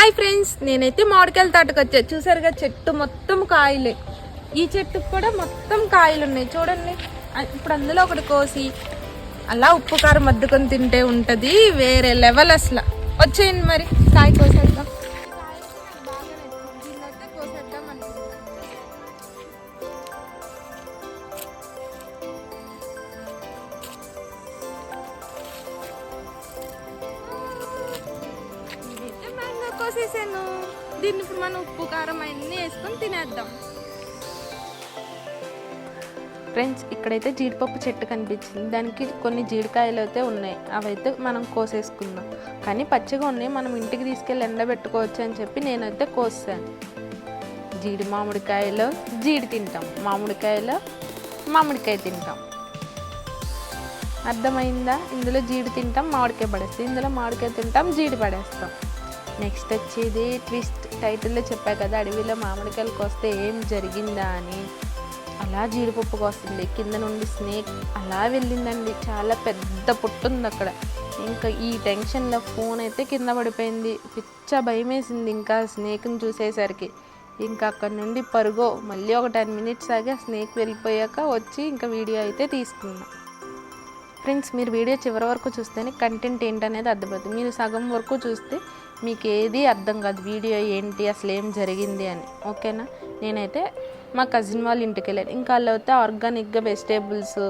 Hi friends, నేనైతే మామిడికాయల తోటకు వచ్చా. చూసారుగా చెట్టు మొత్తం కాయలే. ఈ చెట్టుకు కూడా మొత్తం కాయలు ఉన్నాయి చూడండి. ఇప్పుడు అందులో ఒకటి కోసి అలా ఉప్పు కారం అద్దుకొని తింటే ఉంటుంది వేరే లెవెల్. అసలు వచ్చేయండి మరి కాయ కోసేద్దాం. కోసేసాను. దీన్ని ఇప్పుడు మనం ఉప్పు కారం అన్నీ వేసుకొని తినేద్దాం. ఫ్రెండ్స్, ఇక్కడైతే జీడిపప్పు చెట్టు కనిపించింది. దానికి కొన్ని జీడికాయలు అయితే ఉన్నాయి. అవైతే మనం కోసేసుకుందాం. కానీ పచ్చిగా ఉన్నాయి, మనం ఇంటికి తీసుకెళ్ళి ఎండబెట్టుకోవచ్చు అని చెప్పి నేనైతే కోసాను. జీడి మామిడికాయలో జీడి తింటాం, మామిడికాయలో మామిడికాయ తింటాం. అర్థమైందా? ఇందులో జీడి తింటాం, మామిడికాయ పడేస్తాం. ఇందులో మామిడికాయ తింటాం, జీడి పడేస్తాం. నెక్స్ట్ వచ్చేది ట్విస్ట్. టైటిల్లో చెప్పా కదా, అడవిలో మామిడికాయలు కోస్తే ఏం జరిగిందా అని. అలా జీడిపప్పు కోస్తుంది. కింద నుండి స్నేక్ అలా వెళ్ళిందండి. చాలా పెద్ద పుట్టు ఉంది అక్కడ. ఇంకా ఈ టెన్షన్లో ఫోన్ అయితే కింద పడిపోయింది. పిచ్చ భయం వేసింది ఇంకా స్నేక్ని చూసేసరికి. ఇంకా అక్కడ నుండి పరుగో మళ్ళీ ఒక 10 minutes ఆగి స్నేక్ వెళ్ళిపోయాక వచ్చి ఇంకా వీడియో అయితే తీసుకున్నాం. ఫ్రెండ్స్, మీరు వీడియో చివరి వరకు చూస్తేనే కంటెంట్ ఏంటనేది అర్థమవుతుంది. మీరు సగం వరకు చూస్తే మీకు ఏది అర్థం కాదు, వీడియో ఏంటి అసలు ఏం జరిగింది అని. ఓకేనా? నేనైతే మా కజిన్ వాళ్ళ ఇంటికి వెళ్ళాను. ఇంకా వాళ్ళు అయితే ఆర్గానిక్గా వెజిటేబుల్స్,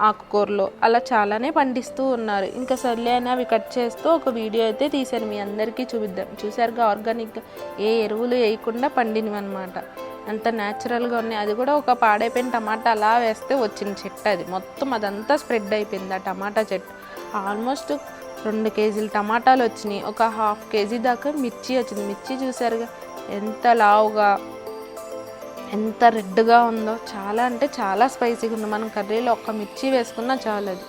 ఆకుకూరలు అలా చాలానే పండిస్తూ ఉన్నారు. ఇంకా సర్లే అని అవి కట్ చేస్తూ ఒక వీడియో అయితే తీశాను, మీ అందరికీ చూపిద్దాం. చూసారుగా, ఆర్గానిక్గా ఏ ఎరువులు వేయకుండా పండినవి అనమాట. అంత న్యాచురల్గా ఉన్నాయి. అది కూడా ఒక పాడైపోయిన టమాటా అలా వేస్తే వచ్చిన చెట్టు. అది మొత్తం అదంతా స్ప్రెడ్ అయిపోయింది ఆ టమాటా చెట్టు. ఆల్మోస్ట్ 2 kg టమాటాలు వచ్చినాయి. ఒక 1/2 kg దాకా మిర్చి వచ్చింది. మిర్చి చూసారుగా ఎంత లావుగా, ఎంత రెడ్గా ఉందో. చాలా అంటే చాలా స్పైసీగా ఉంది. మనం కర్రీలో ఒక్క మిర్చి వేసుకున్నా చాలు. అది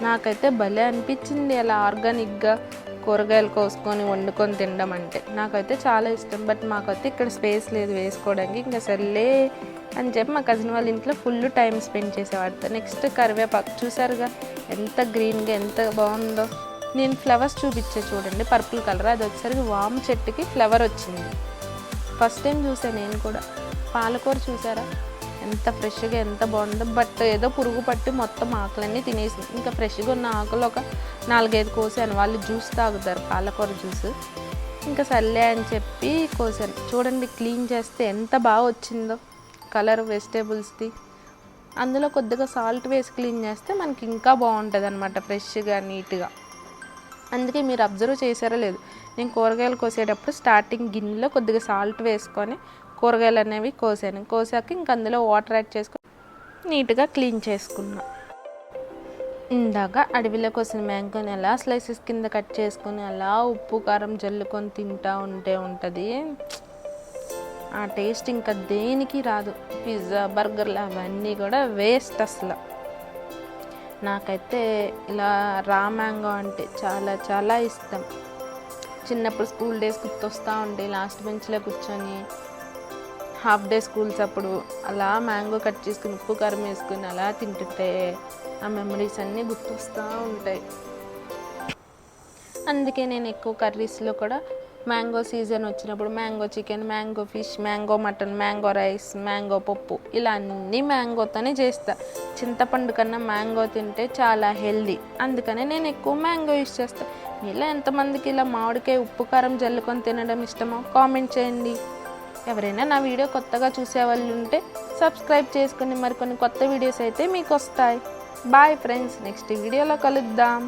నాకైతే భలే అనిపించింది అలా ఆర్గానిక్గా కూరగాయలు కోసుకొని వండుకొని తినడం అంటే. నాకైతే చాలా ఇష్టం. బట్ మాకైతే ఇక్కడ స్పేస్ లేదు వేసుకోవడానికి. ఇంకా సర్లే అని చెప్పి మా కజిన్ వాళ్ళ ఇంట్లో ఫుల్ టైం స్పెండ్ చేసేవాడితో. నెక్స్ట్ కరివేపాకు చూసారుగా ఎంత గ్రీన్గా ఎంత బాగుందో. నేను ఫ్లవర్స్ చూపించే చూడండి, పర్పుల్ కలర్. అది వచ్చేసరికి వాము చెట్టుకి ఫ్లవర్ వచ్చింది. ఫస్ట్ టైం చూసాను నేను కూడా. పాలకూర చూసారా ఎంత ఫ్రెష్గా ఎంత బాగుందో. బట్ ఏదో పురుగు పట్టి మొత్తం ఆకులన్నీ తినేసింది. ఇంకా ఫ్రెష్గా ఉన్న ఆకులు ఒక 4-5 కోసాను. వాళ్ళు జ్యూస్ తాగుతారు, పాలకూర జ్యూస్. ఇంకా సర్లే అని చెప్పి కోసాను. చూడండి, క్లీన్ చేస్తే ఎంత బాగా వచ్చిందో కలర్ వెజిటేబుల్స్ది. అందులో కొద్దిగా సాల్ట్ వేసి క్లీన్ చేస్తే మనకి ఇంకా బాగుంటుంది అనమాట, ఫ్రెష్గా నీట్గా. అందుకే మీరు అబ్జర్వ్ చేశారో లేదు, నేను కూరగాయలు కోసేటప్పుడు స్టార్టింగ్ గిన్నెలో కొద్దిగా సాల్ట్ వేసుకొని కూరగాయలు అనేవి కోసాక ఇంక అందులో వాటర్ యాడ్ చేసుకొని నీట్గా క్లీన్ చేసుకున్నా. ఇందాక అడవిలో కోసిన మ్యాంగోని అలా స్లైసెస్ కింద కట్ చేసుకొని అలా ఉప్పు కారం జల్లుకొని తింటూ ఉంటుంది. ఆ టేస్ట్ ఇంకా దేనికి రాదు. పిజ్జా, బర్గర్లు అవన్నీ కూడా వేస్ట్ అసలు. నాకైతే ఇలా రా మ్యాంగో అంటే చాలా చాలా ఇష్టం. చిన్నప్పుడు స్కూల్ డేస్ గుర్తొస్తూ ఉంటాయి. లాస్ట్ బెంచ్లో కూర్చొని హాఫ్ డే స్కూల్స్ అప్పుడు అలా మ్యాంగో కట్ చేసుకుని ఉప్పు కారం వేసుకుని అలా తింటుంటే ఆ మెమరీస్ అన్నీ గుర్తొస్తూ ఉంటాయి. అందుకే నేను ఎక్కువ కర్రీస్లో కూడా మ్యాంగో సీజన్ వచ్చినప్పుడు mango chicken, mango fish, mango mutton, mango rice, mango పప్పు ఇలా అన్నీ మ్యాంగోతోనే చేస్తా. చింతపండు కన్నా మ్యాంగో తింటే చాలా హెల్దీ. అందుకనే నేను ఎక్కువ మ్యాంగో యూస్ చేస్తాను. ఇలా ఎంతమందికి ఇలా మామిడికాయ ఉప్పు కారం జల్లుకొని తినడం ఇష్టమో కామెంట్ చేయండి. ఎవరైనా నా వీడియో కొత్తగా చూసేవాళ్ళు ఉంటే సబ్స్క్రైబ్ చేసుకుని మరికొన్ని కొత్త వీడియోస్ అయితే మీకు వస్తాయి. బాయ్ ఫ్రెండ్స్, నెక్స్ట్ వీడియోలో కలుద్దాం.